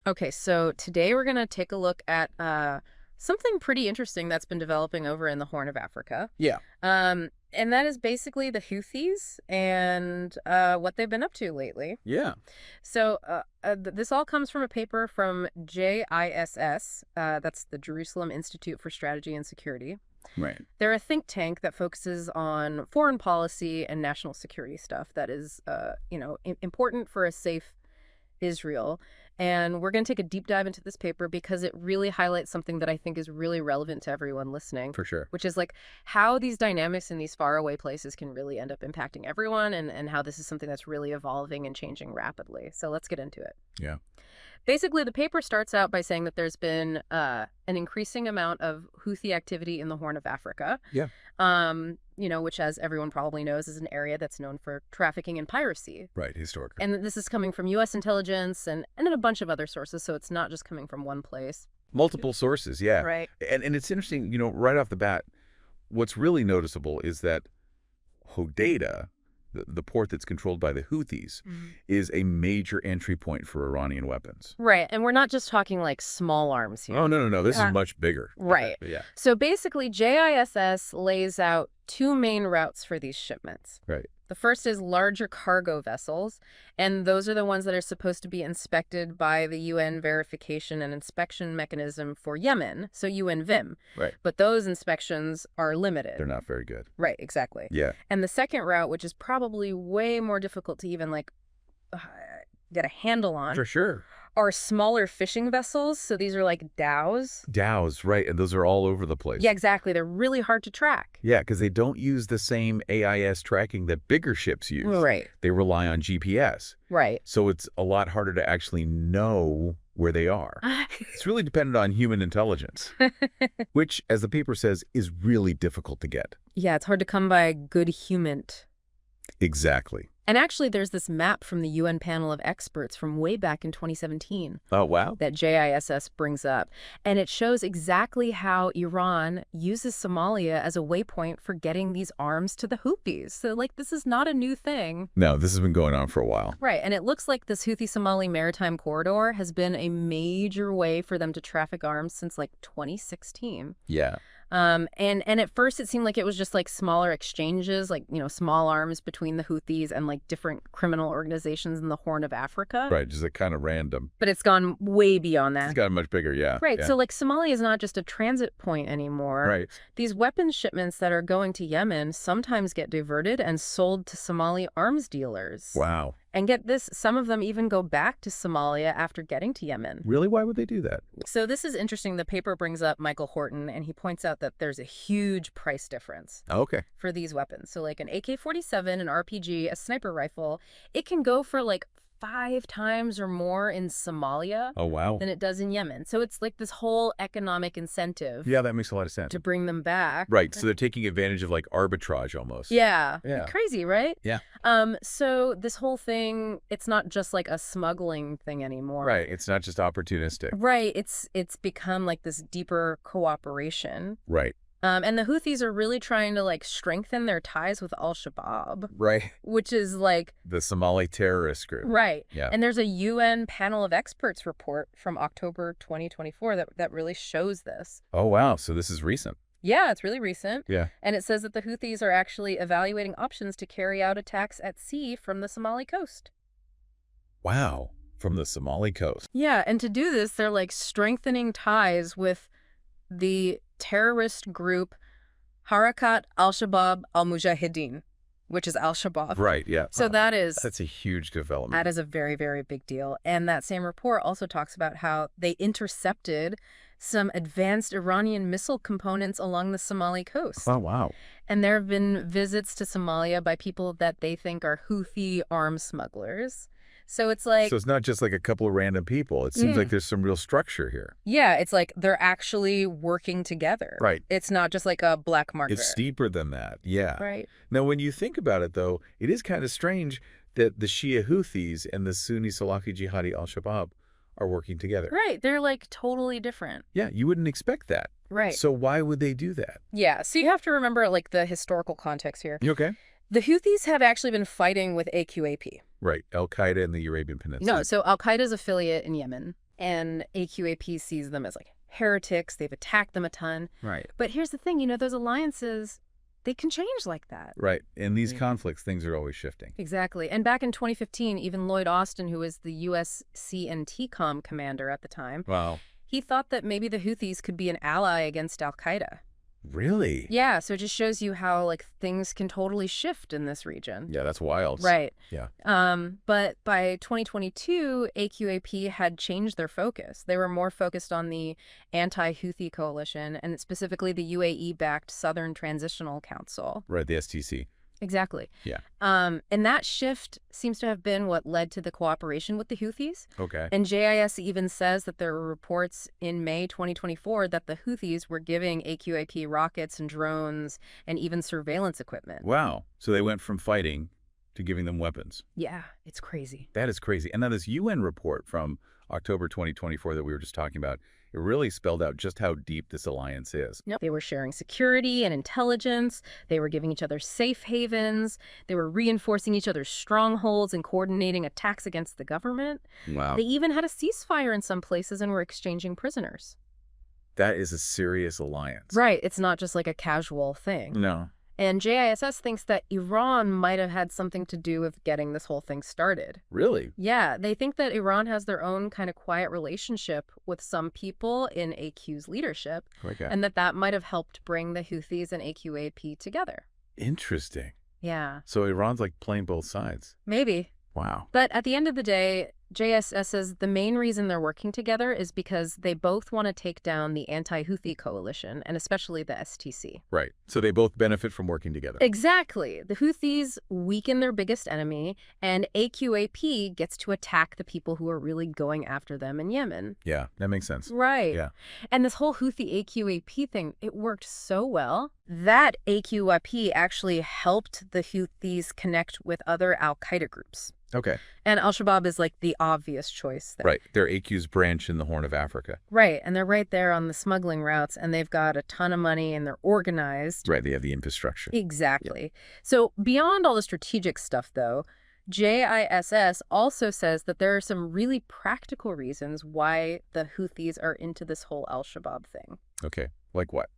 Okay, so today we're going to take a look at something pretty interesting that's been developing over in the Horn of Africa. Yeah. And that is basically the Houthis and what they've been up to lately. Yeah. So this all comes from a paper from JISS, that's the Jerusalem Institute for Strategy and Security. Right. They're a think tank that focuses on foreign policy and national security stuff that is, important for a safe Israel. And we're going to take a deep dive into this paper because it really highlights something that I think is really relevant to everyone listening, For sure. which is like how these dynamics in these faraway places can really end up impacting everyone and how this is something that's really evolving and changing rapidly. So let's get into it. Yeah. Basically, the paper starts out by saying that there's been an increasing amount of Houthi activity in the Horn of Africa. Yeah. Which, as everyone probably knows, is an area that's known for trafficking and piracy. Right. Historically. And this is coming from U.S. intelligence and then a bunch of other sources, so it's not just coming from one place. Multiple sources. Yeah. Right. And it's interesting, right off the bat, what's really noticeable is that Hodeidah, the port that's controlled by the Houthis, is a major entry point for Iranian weapons. Right. And we're not just talking like small arms here. Oh, no. This is much bigger. Right. Yeah. So basically, JISS lays out two main routes for these shipments. Right. The first is larger cargo vessels, and those are the ones that are supposed to be inspected by the UN Verification and Inspection Mechanism for Yemen, so UNVIM. Right. But those inspections are limited. They're not very good. Right, exactly. Yeah. And the second route, which is probably way more difficult to even get a handle on, For sure. are smaller fishing vessels. So these are like dhows. Dhows, right. And those are all over the place. Yeah, exactly. They're really hard to track. Yeah, because they don't use the same AIS tracking that bigger ships use. Right. They rely on GPS. Right. So it's a lot harder to actually know where they are. It's really dependent on human intelligence, which, as the paper says, is really difficult to get. Yeah, it's hard to come by good human. Exactly. And actually, there's this map from the UN panel of experts from way back in 2017 Oh, wow. that JISS brings up. And it shows exactly how Iran uses Somalia as a waypoint for getting these arms to the Houthis. So, this is not a new thing. No, this has been going on for a while. Right. And it looks like this Houthi-Somali maritime corridor has been a major way for them to traffic arms since, 2016. Yeah. And at first it seemed like it was just smaller exchanges, small arms between the Houthis and different criminal organizations in the Horn of Africa. Right. Just kind of random. But it's gone way beyond that. It's gotten much bigger. Yeah. Right. Yeah. So Somalia is not just a transit point anymore. Right. These weapons shipments that are going to Yemen sometimes get diverted and sold to Somali arms dealers. Wow. And get this, some of them even go back to Somalia after getting to Yemen. Really? Why would they do that? So this is interesting. The paper brings up Michael Horton, and he points out that there's a huge price difference Okay. for these weapons. So an AK-47, an RPG, a sniper rifle, it can go for 5 times or more in Somalia Oh, wow. than it does in Yemen. So it's this whole economic incentive Yeah, that makes a lot of sense. to bring them back. Right. So they're taking advantage of arbitrage almost. Yeah. Yeah. Crazy, right? Yeah. So this whole thing, it's not just a smuggling thing anymore. Right. It's not just opportunistic. Right. It's become this deeper cooperation. Right. And the Houthis are really trying to strengthen their ties with Al-Shabaab, Right. which is The Somali terrorist group. right. Yeah. And there's a UN panel of experts report from October 2024 that really shows this. Oh, wow. So this is recent. Yeah, it's really recent. Yeah. And it says that the Houthis are actually evaluating options to carry out attacks at sea from the Somali coast. Wow. From the Somali coast. Yeah, and to do this, they're strengthening ties with the terrorist group Harakat al-Shabaab al-Mujahideen, which is Al-Shabaab. Right. Yeah. So that's a huge development. that is a very, very big deal. And that same report also talks about how they intercepted some advanced Iranian missile components along the Somali coast. Oh, wow. And there have been visits to Somalia by people that they think are Houthi arms smugglers. So it's So it's not just a couple of random people. It seems like there's some real structure here. yeah, it's they're actually working together. Right. It's not just a black market. It's deeper than that. Yeah. Right. Now, when you think about it, though, it is kind of strange that the Shia Houthis and the Sunni Salafi Jihadi al-Shabaab are working together. Right. They're totally different. Yeah, you wouldn't expect that. Right. So why would they do that? Yeah. So you have to remember the historical context here. You okay? The Houthis have actually been fighting with AQAP. Right. Al-Qaeda in the Arabian Peninsula. No, so Al-Qaeda's affiliate in Yemen. And AQAP sees them as like heretics. They've attacked them a ton. Right. But here's the thing, those alliances, they can change like that. Right. In these conflicts, things are always shifting. Exactly. And back in 2015, even Lloyd Austin, who was the U.S. CNTCOM commander at the time, Wow. he thought that maybe the Houthis could be an ally against al-Qaeda. Really? Yeah, so it just shows you how like things can totally shift in this region. Yeah, that's wild. Right. Yeah. But by 2022, AQAP had changed their focus. They were more focused on the anti-Houthi coalition and specifically the UAE-backed Southern Transitional Council. Right, the STC. Exactly. Yeah. And that shift seems to have been what led to the cooperation with the Houthis. Okay. And JIS even says that there were reports in May 2024 that the Houthis were giving AQAP rockets and drones and even surveillance equipment. Wow. So they went from fighting to giving them weapons. Yeah, it's crazy. That is crazy. And now this UN report from October 2024 that we were just talking about, it really spelled out just how deep this alliance is. Yep. They were sharing security and intelligence. They were giving each other safe havens. They were reinforcing each other's strongholds and coordinating attacks against the government. Wow. They even had a ceasefire in some places and were exchanging prisoners. That is a serious alliance. Right. It's not just like a casual thing. No. And JISS thinks that Iran might have had something to do with getting this whole thing started. Really? Yeah, they think that Iran has their own kind of quiet relationship with some people in AQ's leadership, Okay. and that might have helped bring the Houthis and AQAP together. Interesting. Yeah, So Iran's like playing both sides. maybe. Wow. But at the end of the day, JSS says the main reason they're working together is because they both want to take down the anti-Houthi coalition, and especially the STC. Right. So they both benefit from working together. Exactly. The Houthis weaken their biggest enemy, and AQAP gets to attack the people who are really going after them in Yemen. Yeah, that makes sense. Right. Yeah. And this whole Houthi AQAP thing, it worked so well that AQAP actually helped the Houthis connect with other al-Qaeda groups. Okay. And al-Shabaab is like the obvious choice there. Right. They're AQ's branch in the Horn of Africa. Right. And they're right there on the smuggling routes, and they've got a ton of money, and they're organized. Right. They have the infrastructure. Exactly. So beyond all the strategic stuff, though, JISS also says that there are some really practical reasons why the Houthis are into this whole al-Shabaab thing. Okay. Like what?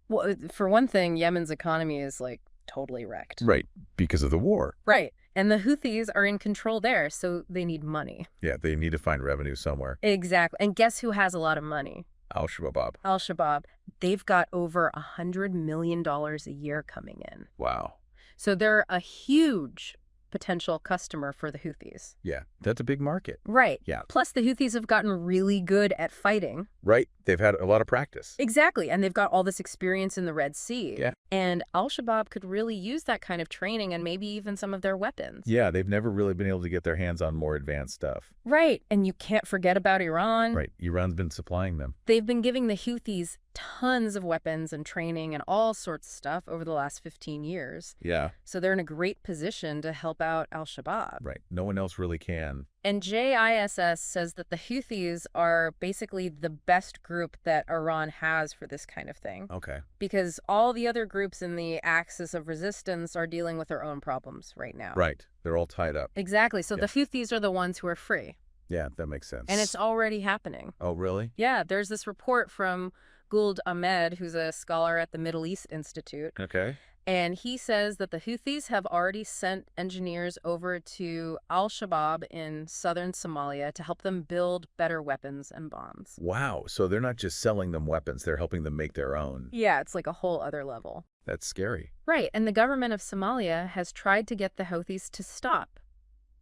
Well, for one thing, Yemen's economy is like totally wrecked. Right. Because of the war. Right. And the Houthis are in control there, so they need money. Yeah, they need to find revenue somewhere. Exactly. And guess who has a lot of money? Al-Shabaab. Al-Shabaab. They've got over $100 million a year coming in. Wow. So they're a huge potential customer for the Houthis. Yeah, that's a big market. Right. Yeah. Plus, the Houthis have gotten really good at fighting. Right. They've had a lot of practice. Exactly. And they've got all this experience in the Red Sea. Yeah. And al-Shabaab could really use that kind of training and maybe even some of their weapons. Yeah, they've never really been able to get their hands on more advanced stuff. Right. And you can't forget about Iran. Right. Iran's been supplying them. They've been giving the Houthis tons of weapons and training and all sorts of stuff over the last 15 years. Yeah. So they're in a great position to help out al-Shabaab. Right. No one else really can. And JISS says that the Houthis are basically the best group that Iran has for this kind of thing. Okay. Because all the other groups in the axis of resistance are dealing with their own problems right now. Right. They're all tied up. Exactly. So Yeah. the Houthis are the ones who are free. Yeah, that makes sense. And it's already happening. Oh, really? Yeah, there's this report from Gould Ahmed, who's a scholar at the Middle East Institute. Okay. And he says that the Houthis have already sent engineers over to al-Shabaab in southern Somalia to help them build better weapons and bombs. Wow. So they're not just selling them weapons, they're helping them make their own. Yeah, it's like a whole other level. That's scary. Right, and the government of Somalia has tried to get the Houthis to stop,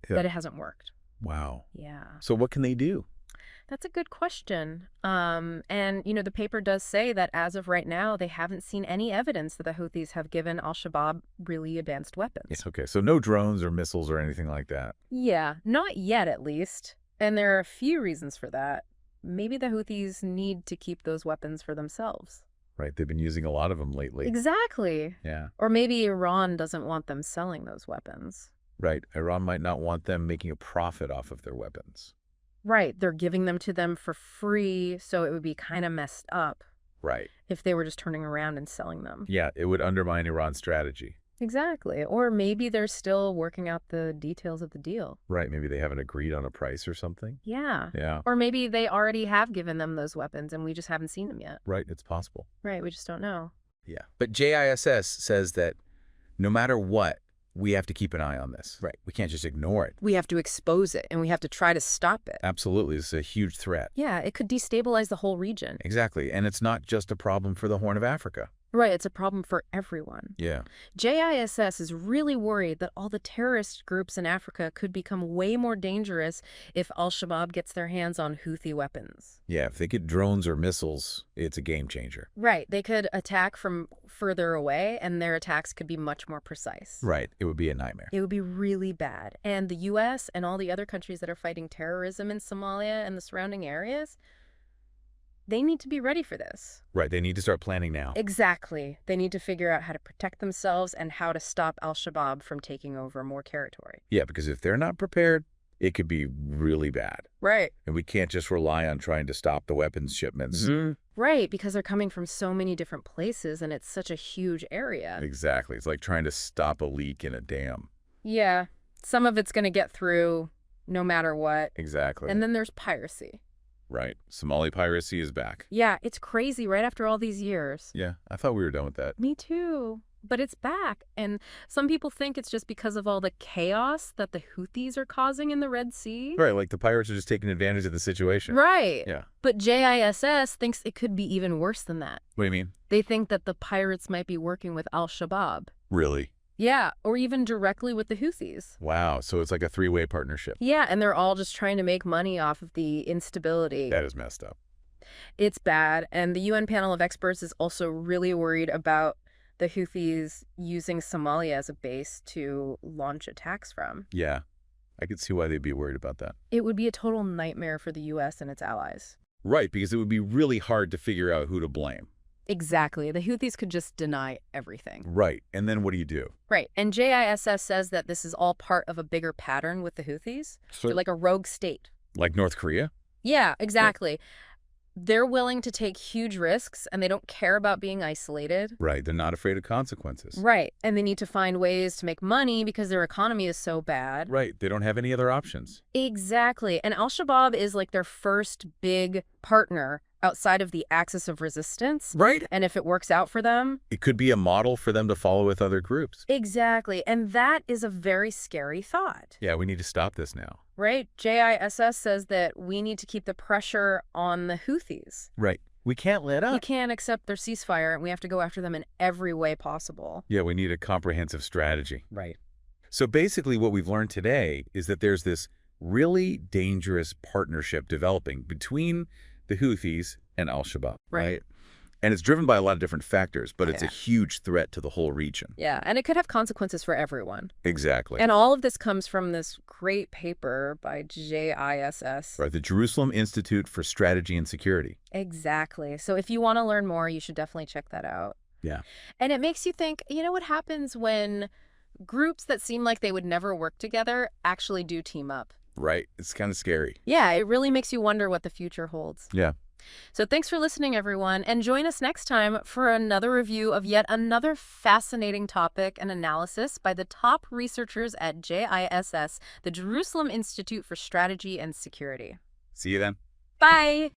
Yeah. but it hasn't worked. Wow. Yeah. So what can they do? That's a good question. And, the paper does say that as of right now, they haven't seen any evidence that the Houthis have given al-Shabaab really advanced weapons. Yes. Okay. So no drones or missiles or anything like that. Yeah, not yet at least. And there are a few reasons for that. Maybe the Houthis need to keep those weapons for themselves. Right. They've been using a lot of them lately. Exactly. Yeah. Or maybe Iran doesn't want them selling those weapons. Right. Iran might not want them making a profit off of their weapons. Right, they're giving them to them for free, so it would be kind of messed up Right. if they were just turning around and selling them. Yeah, it would undermine Iran's strategy. Exactly. Or maybe they're still working out the details of the deal. Right, maybe they haven't agreed on a price or something. Yeah. Yeah, Or maybe they already have given them those weapons and we just haven't seen them yet. right, it's possible. Right, we just don't know. Yeah. But JISS says that no matter what, we have to keep an eye on this. Right. We can't just ignore it. We have to expose it and we have to try to stop it. Absolutely. This is a huge threat. Yeah, it could destabilize the whole region. Exactly. And it's not just a problem for the Horn of Africa. Right, it's a problem for everyone. Yeah. JISS is really worried that all the terrorist groups in Africa could become way more dangerous if al-Shabaab gets their hands on Houthi weapons. Yeah, if they get drones or missiles, it's a game changer. Right, they could attack from further away and their attacks could be much more precise. Right. It would be a nightmare. It would be really bad. And the U.S. and all the other countries that are fighting terrorism in Somalia and the surrounding areas, they need to be ready for this. Right. They need to start planning now. Exactly. They need to figure out how to protect themselves and how to stop al-Shabaab from taking over more territory. Yeah, because if they're not prepared, it could be really bad. Right. And we can't just rely on trying to stop the weapons shipments. Right, because they're coming from so many different places and it's such a huge area. Exactly. It's like trying to stop a leak in a dam. Yeah, some of it's going to get through no matter what. Exactly. And then there's piracy. Right. Somali piracy is back. Yeah, it's crazy right after all these years. Yeah, I thought we were done with that. Me too. But it's back. And some people think it's just because of all the chaos that the Houthis are causing in the Red Sea. Right, like the pirates are just taking advantage of the situation. Right. Yeah. But JISS thinks it could be even worse than that. What do you mean? They think that the pirates might be working with al-Shabaab. Really? Yeah, or even directly with the Houthis. Wow, so it's like a three-way partnership. Yeah, and they're all just trying to make money off of the instability. That is messed up. It's bad, and the UN panel of experts is also really worried about the Houthis using Somalia as a base to launch attacks from. Yeah, I could see why they'd be worried about that. It would be a total nightmare for the U.S. and its allies. Right, because it would be really hard to figure out who to blame. Exactly. The Houthis could just deny everything. Right, and then what do you do? Right, and JISS says that this is all part of a bigger pattern with the Houthis. They're like a rogue state. Like North Korea? Yeah, exactly. They're willing to take huge risks, and they don't care about being isolated. Right, they're not afraid of consequences. Right, and they need to find ways to make money because their economy is so bad. Right, they don't have any other options. Exactly, and al-Shabaab is like their first big partner outside of the axis of resistance. Right. And if it works out for them... It could be a model for them to follow with other groups. Exactly, and that is a very scary thought. Yeah, we need to stop this now. Right? JISS says that we need to keep the pressure on the Houthis. Right. We can't let up. We can't accept their ceasefire, and we have to go after them in every way possible. Yeah, we need a comprehensive strategy. Right. So basically what we've learned today is that there's this really dangerous partnership developing between the Houthis and al-Shabaab. Right. And it's driven by a lot of different factors, but it's a Yeah. huge threat to the whole region. Yeah, and it could have consequences for everyone. Exactly. And all of this comes from this great paper by JISS. Right, the Jerusalem Institute for Strategy and Security. Exactly. So if you want to learn more, you should definitely check that out. Yeah. And it makes you think, you know what happens when groups that seem like they would never work together actually do team up? Right. It's kind of scary. Yeah, it really makes you wonder what the future holds. Yeah. So thanks for listening, everyone, and join us next time for another review of yet another fascinating topic and analysis by the top researchers at JISS, the Jerusalem Institute for Strategy and Security. See you then. Bye!